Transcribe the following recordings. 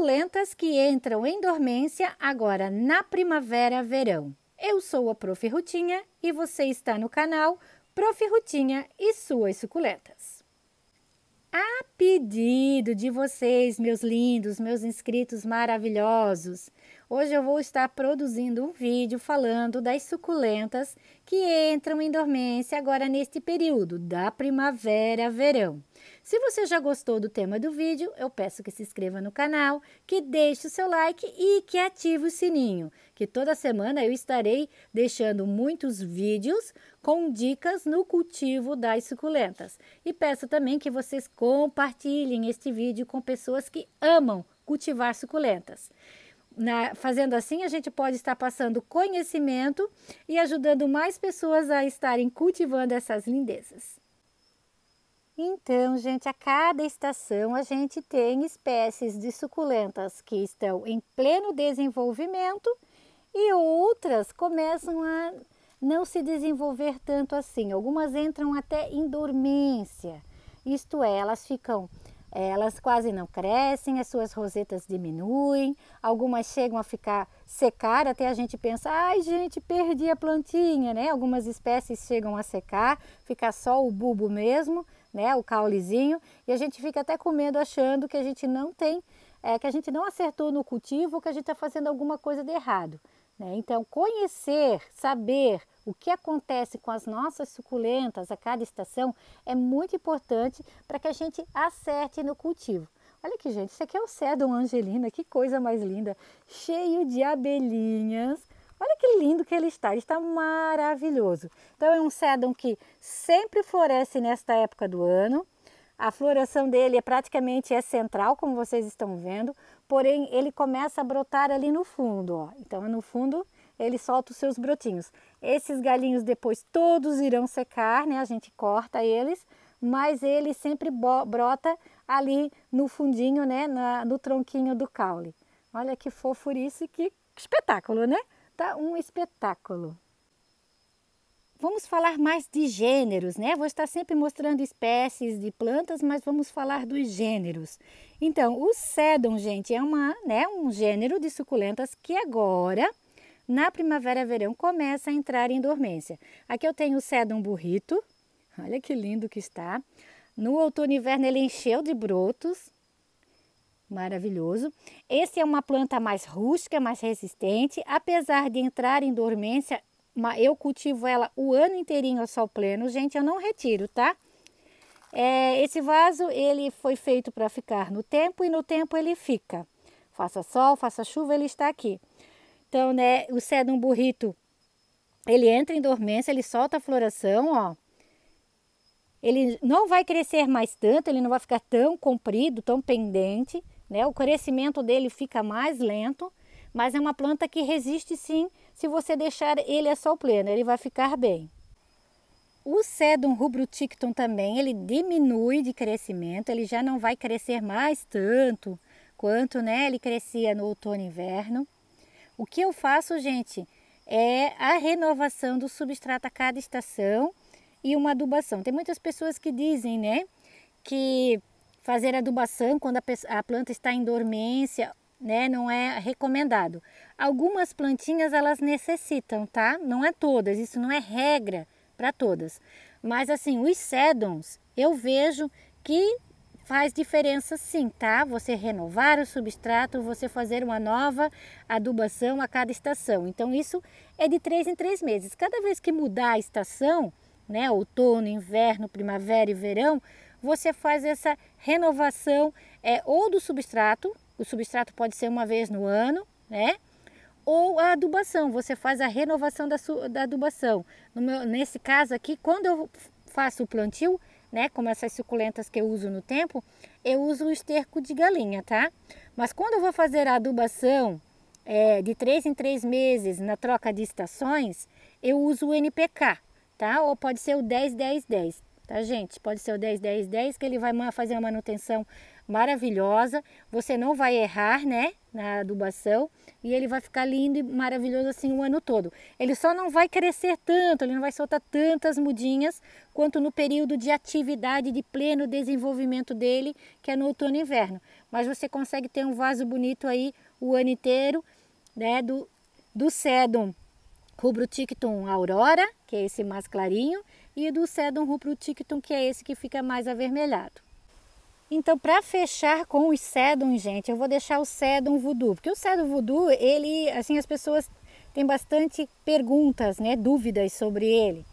Suculentas que entram em dormência agora na primavera-verão. Eu sou a Prof. Rutinha e você está no canal Prof. Rutinha e suas suculentas. A pedido de vocês, meus lindos, meus inscritos maravilhosos, hoje eu vou estar produzindo um vídeo falando das suculentas que entram em dormência agora neste período da primavera-verão. Se você já gostou do tema do vídeo, eu peço que se inscreva no canal, que deixe o seu like e que ative o sininho, que toda semana eu estarei deixando muitos vídeos com dicas no cultivo das suculentas. E peço também que vocês compartilhem este vídeo com pessoas que amam cultivar suculentas. Fazendo assim, a gente pode estar passando conhecimento e ajudando mais pessoas a estarem cultivando essas lindezas. Então, gente, a cada estação a gente tem espécies de suculentas que estão em pleno desenvolvimento e outras começam a não se desenvolver tanto assim. Algumas entram até em dormência, isto é, elas quase não crescem, as suas rosetas diminuem, algumas chegam a secar, até a gente pensa, ai gente, perdi a plantinha, né? Algumas espécies chegam a secar, fica só o bulbo mesmo, né? O caulezinho, e a gente fica até com medo achando que a gente não tem, que a gente não acertou no cultivo, que a gente está fazendo alguma coisa de errado. Então, conhecer, saber o que acontece com as nossas suculentas a cada estação é muito importante para que a gente acerte no cultivo. Olha aqui, gente, isso aqui é o Sedum Angelina, que coisa mais linda, cheio de abelhinhas. Olha que lindo que ele está maravilhoso. Então, é um Sedum que sempre floresce nesta época do ano. A floração dele praticamente central, como vocês estão vendo, porém ele começa a brotar ali no fundo, ó. Então no fundo ele solta os seus brotinhos. Esses galinhos depois todos irão secar, né? A gente corta eles, mas ele sempre brota ali no fundinho, né? No tronquinho do caule. Olha que fofurice, que espetáculo, né? Tá um espetáculo. Vamos falar mais de gêneros, né? Vou estar sempre mostrando espécies de plantas, mas vamos falar dos gêneros. Então, o Sedum, gente, é um gênero de suculentas que agora, na primavera-verão, começa a entrar em dormência. Aqui eu tenho o Sedum burrito, olha que lindo que está. No outono e inverno ele encheu de brotos, maravilhoso. Esse é uma planta mais rústica, mais resistente, apesar de entrar em dormência. Eu cultivo ela o ano inteirinho ao sol pleno, gente, eu não retiro, tá? Esse vaso, ele foi feito para ficar no tempo e no tempo ele fica. Faça sol, faça chuva, ele está aqui. Então, né, o Sedum burrito, ele entra em dormência, ele solta a floração, ó. Ele não vai crescer mais tanto, ele não vai ficar tão comprido, tão pendente, né? O crescimento dele fica mais lento, mas é uma planta que resiste sim, se você deixar ele a sol pleno, ele vai ficar bem. O Sedum rubroticton também, ele diminui de crescimento, ele já não vai crescer mais tanto quanto, né, ele crescia no outono e inverno. O que eu faço, gente, é a renovação do substrato a cada estação e uma adubação. Tem muitas pessoas que dizem, né, que fazer adubação quando a planta está em dormência, né, não é recomendado. Algumas plantinhas elas necessitam, tá? Não é todas, isso não é regra para todas. Mas assim, os Sedums, eu vejo que faz diferença sim, tá? Você renovar o substrato, você fazer uma nova adubação a cada estação. Então isso é de 3 em 3 meses. Cada vez que mudar a estação, né, outono, inverno, primavera e verão, você faz essa renovação ou do substrato. O substrato pode ser uma vez no ano, né? Ou a adubação, você faz a renovação da adubação. Nesse caso aqui, quando eu faço o plantio, né? Como essas suculentas que eu uso no tempo, eu uso o esterco de galinha, tá? Mas quando eu vou fazer a adubação de 3 em 3 meses na troca de estações, eu uso o NPK, tá? Ou pode ser o 10-10-10. Tá, gente? Pode ser o 10-10-10, que ele vai fazer uma manutenção maravilhosa. Você não vai errar, né, na adubação, e ele vai ficar lindo e maravilhoso assim o ano todo. Ele só não vai crescer tanto, ele não vai soltar tantas mudinhas quanto no período de atividade de pleno desenvolvimento dele, que é no outono e inverno. Mas você consegue ter um vaso bonito aí o ano inteiro, né, do Sedum rubrotictum aurora, que é esse mais clarinho, e do Sedum rubrotictum, que é esse que fica mais avermelhado. Então, para fechar com os Sedum, gente, eu vou deixar o Sedum Voodoo, porque o Sedum Voodoo, ele, assim, as pessoas têm bastante perguntas, né, dúvidas sobre ele.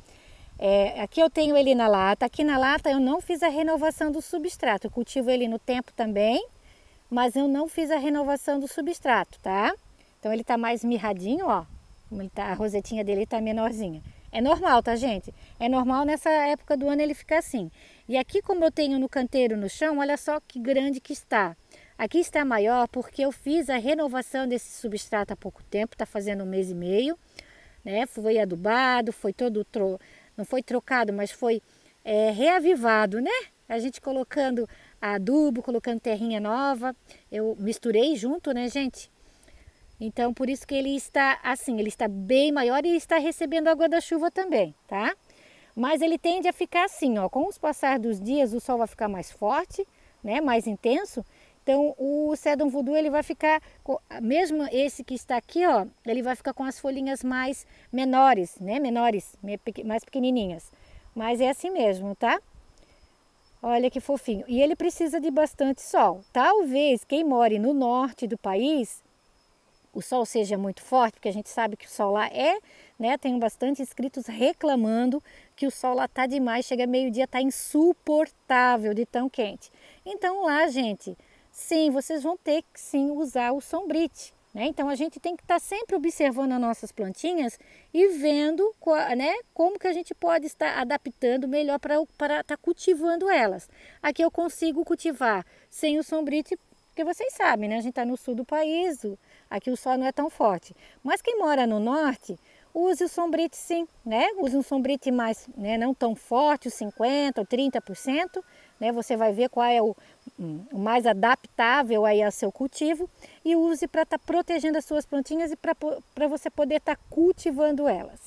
Aqui eu tenho ele na lata, aqui na lata eu não fiz a renovação do substrato, eu cultivo ele no tempo também, mas eu não fiz a renovação do substrato, tá? Então ele tá mais mirradinho, ó, a rosetinha dele tá menorzinha. É normal, tá, gente? É normal nessa época do ano ele ficar assim. E aqui, como eu tenho no canteiro no chão, olha só que grande que está. Aqui está maior porque eu fiz a renovação desse substrato há pouco tempo, está fazendo 1 mês e meio, né? Foi adubado, foi todo, não foi trocado, mas foi reavivado, né? A gente colocando adubo, colocando terrinha nova, eu misturei junto, né, gente? Então, por isso que ele está assim, ele está bem maior e está recebendo água da chuva também, tá? Mas ele tende a ficar assim, ó, com os passar dos dias o sol vai ficar mais forte, né, mais intenso. Então, o Sedum Voodoo ele vai ficar, mesmo esse que está aqui, ó, ele vai ficar com as folhinhas mais menores, né, mais pequenininhas. Mas é assim mesmo, tá? Olha que fofinho. E ele precisa de bastante sol. Talvez quem more no norte do país, o sol seja muito forte, porque a gente sabe que o sol lá né, tem bastante inscritos reclamando que o sol lá tá demais, chega meio-dia, tá insuportável de tão quente. Então lá, gente, sim, vocês vão ter que sim usar o Sombrite, né? Então a gente tem que estar sempre observando as nossas plantinhas e vendo, né, como que a gente pode estar adaptando melhor para estar cultivando elas. Aqui eu consigo cultivar sem o Sombrite, porque vocês sabem, né? A gente está no sul do país, aqui o sol não é tão forte. Mas quem mora no norte, use o Sombrite sim, né? Use um Sombrite mais, né, não tão forte, os 50% ou 30%, né? Você vai ver qual é o mais adaptável aí ao seu cultivo e use para estar protegendo as suas plantinhas e para você poder estar cultivando elas.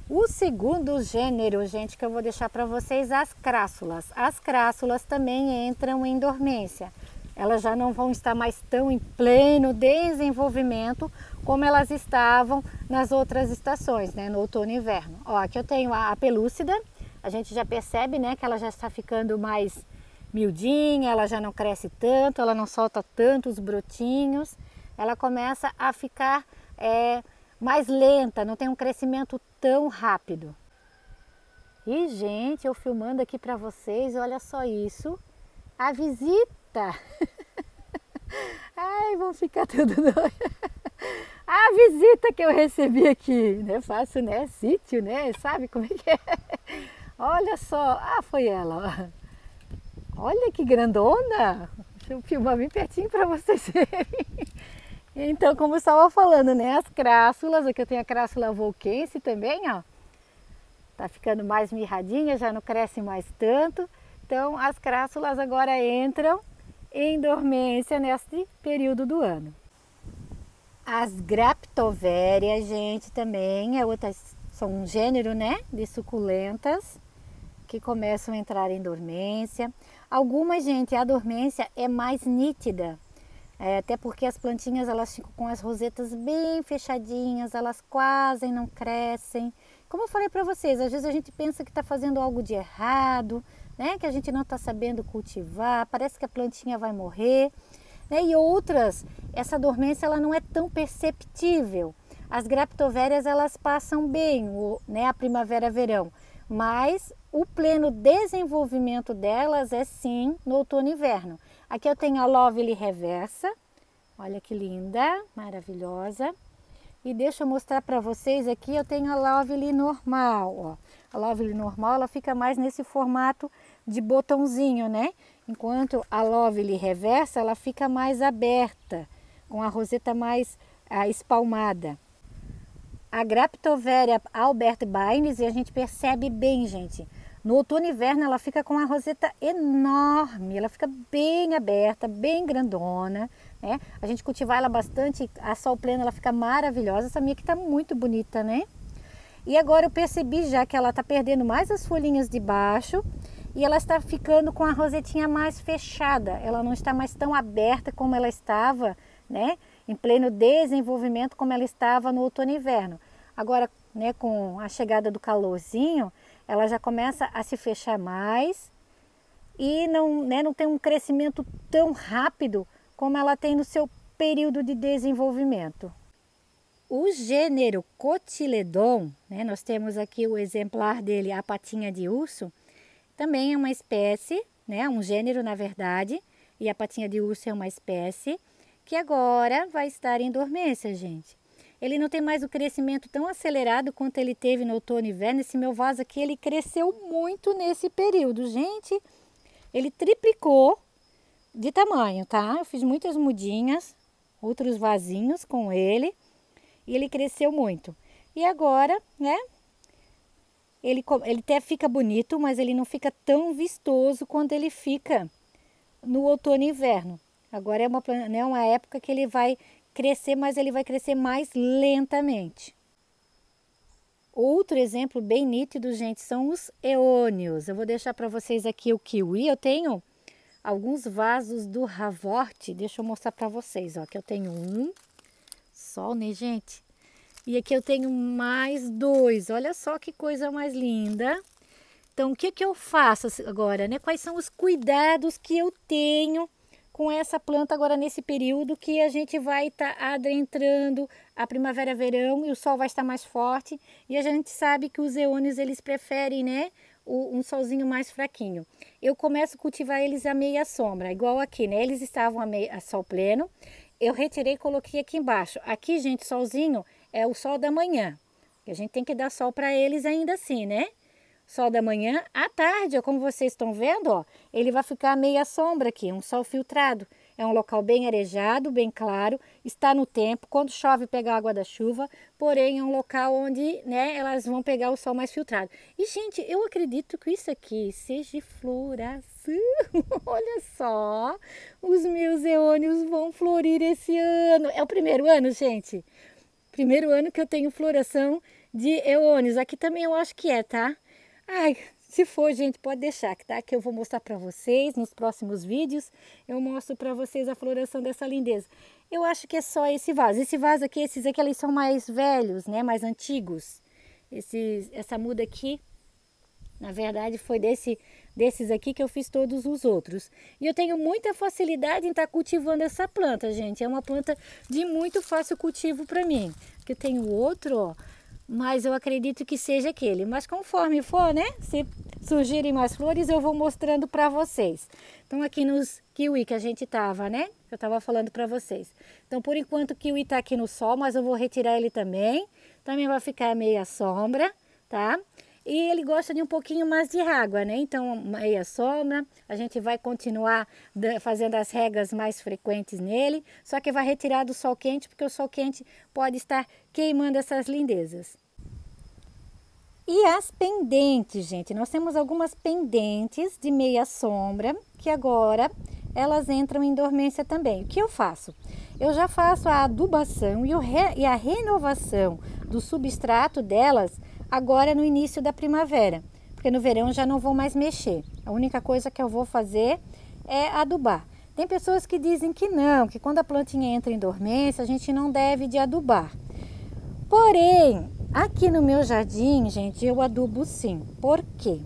O segundo gênero, gente, que eu vou deixar para vocês, as crássulas. As crássulas também entram em dormência. Elas já não vão estar mais tão em pleno desenvolvimento como elas estavam nas outras estações, né, no outono e inverno. Ó, aqui eu tenho a pelúcida, a gente já percebe, né, que ela já está ficando mais miudinha, ela já não cresce tanto, ela não solta tantos brotinhos, ela começa a ficar mais lenta, não tem um crescimento tão rápido. E, gente, eu filmando aqui para vocês, olha só isso, a visita. Ai, vão ficar tudo doido. A visita que eu recebi aqui, né? Faço, né? Sítio, né? Sabe como é que é? Olha só. Ah, foi ela. Olha que grandona. Deixa eu filmar bem pertinho para vocês verem. Então, como eu estava falando, né? As crássulas, aqui eu tenho a crássula volquense também, ó. Tá ficando mais mirradinha, já não cresce mais tanto. Então, as crássulas agora entram em dormência nesse período do ano. As Graptoverias, gente, também são um gênero, né, de suculentas que começam a entrar em dormência. Algumas, gente, a dormência é mais nítida, até porque as plantinhas elas ficam com as rosetas bem fechadinhas, elas quase não crescem. Como eu falei para vocês, às vezes a gente pensa que está fazendo algo de errado, né, que a gente não está sabendo cultivar, parece que a plantinha vai morrer, né, e outras, essa dormência ela não é tão perceptível. As Graptoverias elas passam bem, né, a primavera-verão, mas o pleno desenvolvimento delas é sim no outono e inverno. Aqui eu tenho a Lovely reversa, olha que linda, maravilhosa. E deixa eu mostrar para vocês aqui, eu tenho a Lovely normal, ó. A Lovely normal, ela fica mais nesse formato de botãozinho, né? Enquanto a Lovely reversa, ela fica mais aberta, com a roseta mais espalmada. A Graptoveria Albert Baines, e a gente percebe bem, gente, No outono e inverno ela fica com uma roseta enorme, ela fica bem aberta, bem grandona, né? A gente cultivar ela bastante, a sol pleno ela fica maravilhosa. Essa minha aqui tá muito bonita, né? E agora eu percebi já que ela tá perdendo mais as folhinhas de baixo e ela está ficando com a rosetinha mais fechada. Ela não está mais tão aberta como ela estava, né? Em pleno desenvolvimento como ela estava no outono e inverno. Agora, né, com a chegada do calorzinho, ela já começa a se fechar mais e não tem um crescimento tão rápido como ela tem no seu período de desenvolvimento. O gênero Cotyledon, né, nós temos aqui o exemplar dele, a patinha de urso, também é uma espécie, né, um gênero na verdade, e a patinha de urso é uma espécie que agora vai estar em dormência, gente. Ele não tem mais o crescimento tão acelerado quanto ele teve no outono e inverno. Esse meu vaso aqui, ele cresceu muito nesse período. Gente, ele triplicou de tamanho, tá? Eu fiz muitas mudinhas, outros vasinhos com ele. E ele cresceu muito. E agora, né? Ele até fica bonito, mas ele não fica tão vistoso quando ele fica no outono e inverno. Agora é uma época que ele vai crescer, mas ele vai crescer mais lentamente. Outro exemplo bem nítido, gente, são os eônios. Eu vou deixar para vocês aqui o kiwi. Eu tenho alguns vasos do Havort. Deixa eu mostrar para vocês, ó. Aqui eu tenho um só, né, gente? E aqui eu tenho mais dois. Olha só que coisa mais linda. Então, o que eu faço agora, né? Quais são os cuidados que eu tenho com essa planta agora nesse período que a gente vai estar adentrando a primavera, verão e o sol vai estar mais forte e a gente sabe que os eônios eles preferem, né, um solzinho mais fraquinho. Eu começo a cultivar eles a meia sombra, igual aqui, né, eles estavam a sol pleno, eu retirei e coloquei aqui embaixo. Aqui, gente, solzinho é o sol da manhã, a gente tem que dar sol para eles ainda assim, né? Sol da manhã, à tarde, ó, como vocês estão vendo, ó, ele vai ficar meia sombra aqui, um sol filtrado. É um local bem arejado, bem claro, está no tempo, quando chove pega a água da chuva, porém é um local onde, né, elas vão pegar o sol mais filtrado. E, gente, eu acredito que isso aqui seja floração. Olha só, os meus eônios vão florir esse ano. É o primeiro ano, gente. Primeiro ano que eu tenho floração de eônios. Aqui também eu acho que é, tá? Ai, se for, gente, pode deixar, tá? Que eu vou mostrar para vocês nos próximos vídeos. Eu mostro para vocês a floração dessa lindeza. Eu acho que é só esse vaso. Esse vaso aqui, esses aqui, eles são mais velhos, né? Mais antigos. Essa muda aqui, na verdade, foi desses aqui que eu fiz todos os outros. E eu tenho muita facilidade em estar cultivando essa planta, gente. É uma planta de muito fácil cultivo para mim. Aqui eu tenho outro, ó. Mas eu acredito que seja aquele. Mas conforme for, né? Se surgirem mais flores, eu vou mostrando para vocês. Então, aqui nos kiwi que a gente tava, né? Eu tava falando para vocês. Então, por enquanto, o kiwi tá aqui no sol, mas eu vou retirar ele também. Também vai ficar meia sombra, tá? E ele gosta de um pouquinho mais de água, né? Então, meia sombra, a gente vai continuar fazendo as regas mais frequentes nele, só que vai retirar do sol quente, porque o sol quente pode estar queimando essas lindezas. E as pendentes, gente, nós temos algumas pendentes de meia sombra, que agora elas entram em dormência também. O que eu faço? Eu já faço a adubação e a renovação do substrato delas agora no início da primavera, porque no verão eu já não vou mais mexer. A única coisa que eu vou fazer é adubar. Tem pessoas que dizem que não, que quando a plantinha entra em dormência a gente não deve de adubar. Porém, aqui no meu jardim, gente, eu adubo sim. Por quê?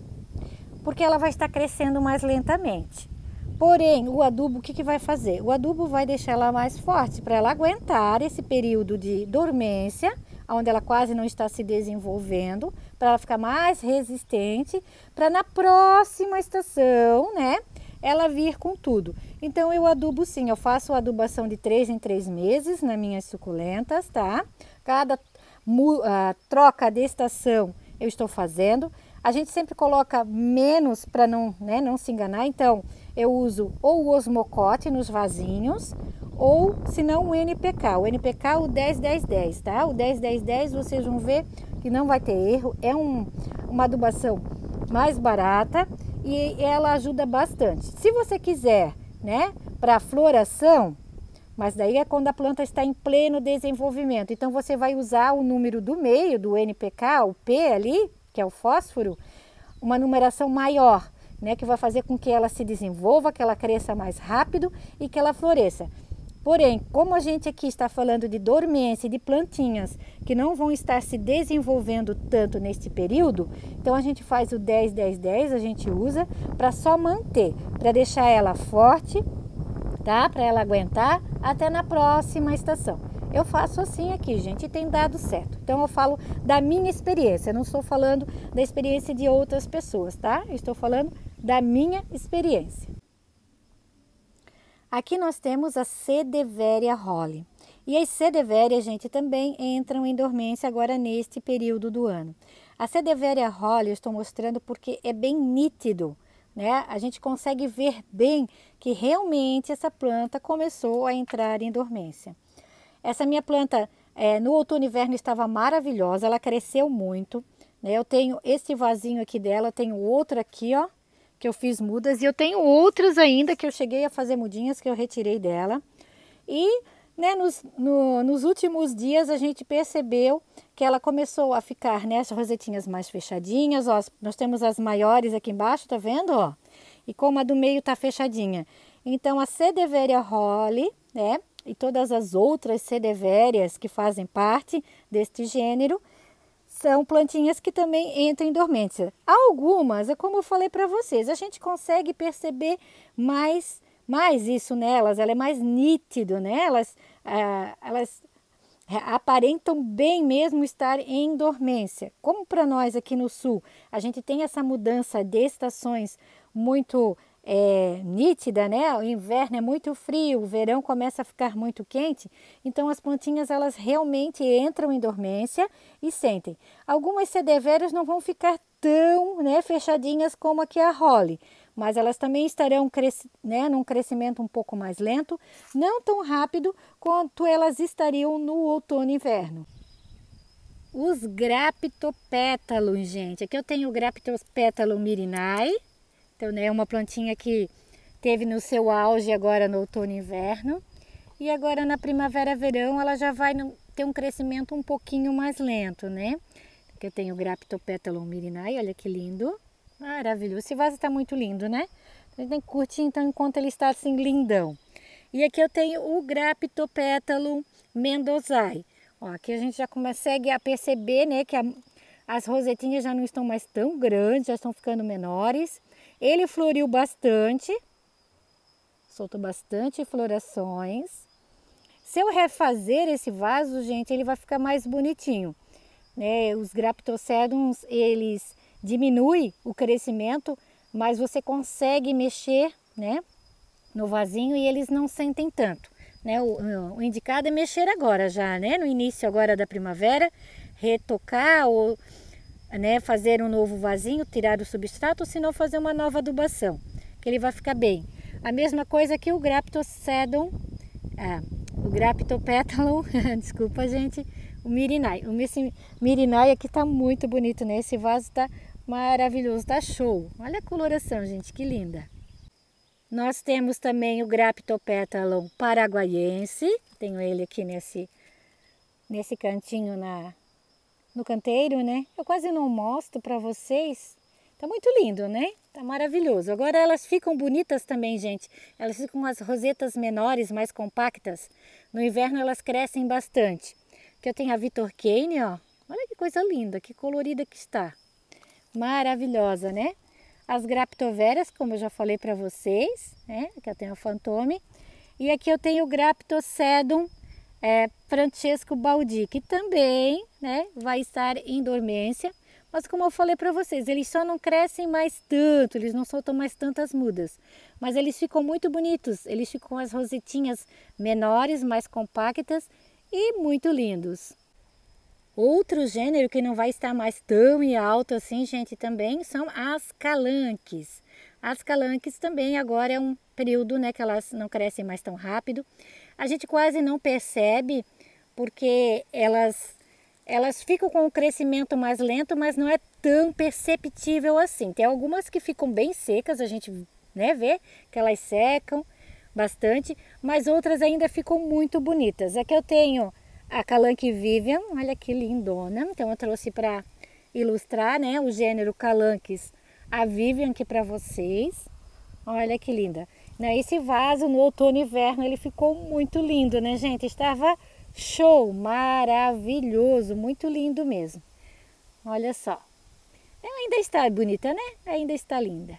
Porque ela vai estar crescendo mais lentamente. Porém, o adubo, o que vai fazer? O adubo vai deixar ela mais forte para ela aguentar esse período de dormência, onde ela quase não está se desenvolvendo, para ela ficar mais resistente, para na próxima estação, né, ela vir com tudo. Então eu adubo sim, eu faço a adubação de 3 em 3 meses nas minhas suculentas, tá? Cada troca de estação eu estou fazendo. A gente sempre coloca menos para não, né, não se enganar, então eu uso ou o osmocote nos vasinhos, ou se não o NPK. O NPK é o 10-10-10, tá? O 10-10-10 vocês vão ver que não vai ter erro. É uma adubação mais barata e ela ajuda bastante. Se você quiser, né, para floração, mas daí é quando a planta está em pleno desenvolvimento. Então você vai usar o número do meio, do NPK, o P ali, que é o fósforo, uma numeração maior, né, que vai fazer com que ela se desenvolva, que ela cresça mais rápido e que ela floresça. Porém, como a gente aqui está falando de dormência, de plantinhas que não vão estar se desenvolvendo tanto neste período, então a gente faz o 10, 10, 10, a gente usa para só manter, para deixar ela forte, tá? Para ela aguentar até na próxima estação. Eu faço assim aqui, gente, e tem dado certo. Então eu falo da minha experiência, eu não estou falando da experiência de outras pessoas, tá? Eu estou falando da minha experiência. Aqui nós temos a Sedeveria Holly. E as Sedeveria, gente, também entram em dormência agora neste período do ano. A Sedeveria Holly eu estou mostrando porque é bem nítido, né? A gente consegue ver bem que realmente essa planta começou a entrar em dormência. Essa minha planta no outono e inverno estava maravilhosa, ela cresceu muito, né? Eu tenho esse vasinho aqui dela, tenho outro aqui, ó, que eu fiz mudas, e eu tenho outros ainda que eu cheguei a fazer mudinhas que eu retirei dela. E, né, nos últimos dias a gente percebeu que ela começou a ficar, né, as rosetinhas mais fechadinhas, ó, nós temos as maiores aqui embaixo, tá vendo, ó? E como a do meio tá fechadinha. Então a Sedeveria Holly, né, e todas as outras Sedeverias que fazem parte deste gênero, são plantinhas que também entram em dormência. Algumas, é como eu falei para vocês, a gente consegue perceber mais isso nelas, ela é mais nítido, né? Elas aparentam bem mesmo estar em dormência. Como para nós aqui no sul, a gente tem essa mudança de estações muito nítida, né? O inverno é muito frio, o verão começa a ficar muito quente, então as plantinhas elas realmente entram em dormência e sentem. Algumas sedevérias não vão ficar tão, né, fechadinhas como aqui a Holly, mas elas também estarão num crescimento um pouco mais lento, não tão rápido quanto elas estariam no outono e inverno. Os graptopétalos, gente, aqui eu tenho o Graptopétalum mirinae. Então, né, uma plantinha que teve no seu auge agora no outono e inverno. E agora na primavera-verão ela já vai ter um crescimento um pouquinho mais lento, né? Aqui eu tenho o Graptopétalum mirinae, olha que lindo. Maravilhoso. Esse vaso está muito lindo, né? A gente tem que curtir então enquanto ele está assim lindão. E aqui eu tenho o Graptopétalum mendozae. Ó, aqui a gente já consegue a perceber, né, que as rosetinhas já não estão mais tão grandes, já estão ficando menores. Ele floriu bastante, soltou bastante florações. Se eu refazer esse vaso, gente, ele vai ficar mais bonitinho, né? Os Graptocedums, eles diminuem o crescimento, mas você consegue mexer, né, no vasinho e eles não sentem tanto, né? O indicado é mexer agora já, né? No início agora da primavera, retocar ou, né, fazer um novo vasinho, tirar o substrato, ou se não fazer uma nova adubação, que ele vai ficar bem. A mesma coisa que o Graptocedum, o Graptopétalum, desculpa gente, o mirinae. Esse mirinae aqui tá muito bonito, né? Esse vaso tá maravilhoso, tá show. Olha a coloração, gente, que linda. Nós temos também o Graptopétalum paraguaiense, tenho ele aqui nesse cantinho no canteiro, né? Eu quase não mostro para vocês. Tá muito lindo, né? Tá maravilhoso. Agora elas ficam bonitas também, gente. Elas ficam com as rosetas menores, mais compactas. No inverno elas crescem bastante. Aqui eu tenho a Vitor Kane, ó. Olha que coisa linda, que colorida que está. Maravilhosa, né? As Graptoverias, como eu já falei para vocês, né? Aqui eu tenho a Fantôme. E aqui eu tenho o Graptocedum Francesco Baldi, que também, né, vai estar em dormência, mas como eu falei para vocês, eles só não crescem mais tanto, eles não soltam mais tantas mudas, mas eles ficam muito bonitos, eles ficam com as rosetinhas menores, mais compactas e muito lindos. Outro gênero que não vai estar mais tão em alto assim, gente, também são as calanques. As calanques também agora é um período, né, que elas não crescem mais tão rápido. A gente quase não percebe porque elas elas ficam com o crescimento mais lento, mas não é tão perceptível assim. Tem algumas que ficam bem secas, a gente, né, vê que elas secam bastante, mas outras ainda ficam muito bonitas. Aqui eu tenho a Calanque Vivian, olha que lindona. Então eu trouxe para ilustrar, né, o gênero Calanques, a Vivian aqui para vocês. Olha que linda. Esse vaso no outono e inverno ele ficou muito lindo, né, gente? Estava show, maravilhoso, muito lindo mesmo. Olha só. Ela ainda está bonita, né? Ainda está linda.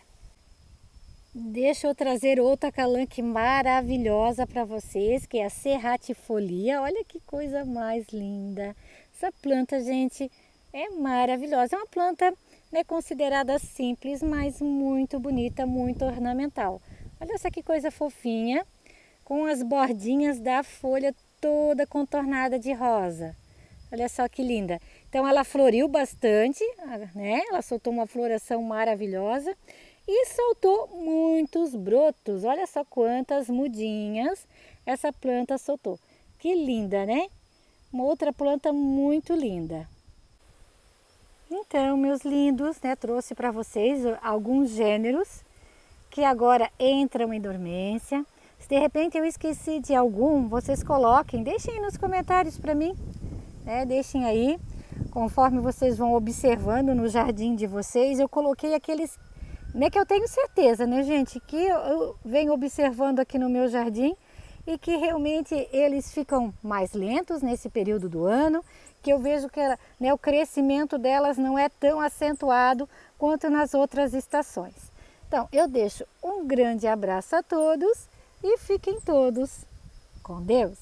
Deixa eu trazer outra calanque maravilhosa para vocês, que é a Serratifolia. Olha que coisa mais linda. Essa planta, gente, é maravilhosa. É uma planta, né, considerada simples, mas muito bonita, muito ornamental. Olha só que coisa fofinha, com as bordinhas da folha toda contornada de rosa. Olha só que linda. Então ela floriu bastante, né? Ela soltou uma floração maravilhosa e soltou muitos brotos. Olha só quantas mudinhas essa planta soltou. Que linda, né? Uma outra planta muito linda. Então, meus lindos, né, trouxe para vocês alguns gêneros que agora entram em dormência. Se de repente eu esqueci de algum, vocês coloquem, deixem aí nos comentários para mim, né? Deixem aí, conforme vocês vão observando no jardim de vocês. Eu coloquei aqueles, né, que eu tenho certeza, né, gente, que eu venho observando aqui no meu jardim e que realmente eles ficam mais lentos nesse período do ano, que eu vejo que, né, o crescimento delas não é tão acentuado quanto nas outras estações. Então, eu deixo um grande abraço a todos e fiquem todos com Deus.